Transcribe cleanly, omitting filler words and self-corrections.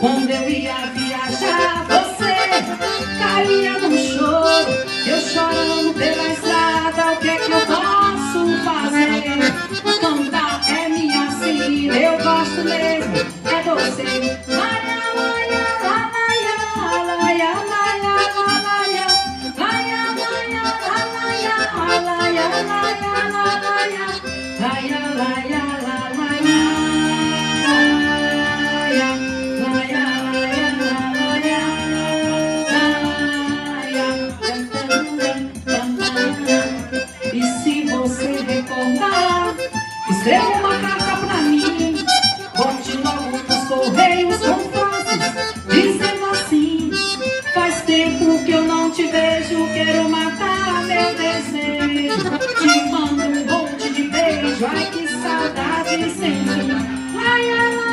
Quando eu ia viajar, você caía no choro. Eu chorando pela estrada, o que é que eu posso fazer? Cantar é minha sina, eu gosto mesmo, é você. Laia, laia, laia, laia, laia, laia, laia, laia, laia, laia, laia, laia, laia, e se você recordar, escreva uma carta pra mim, bote logo nos correios com frases dizendo assim: faz tempo que eu não te vejo, quero matar meu desejo. Te mando um monte de beijo, ai que saudade sem fim. Ai, ai, ai.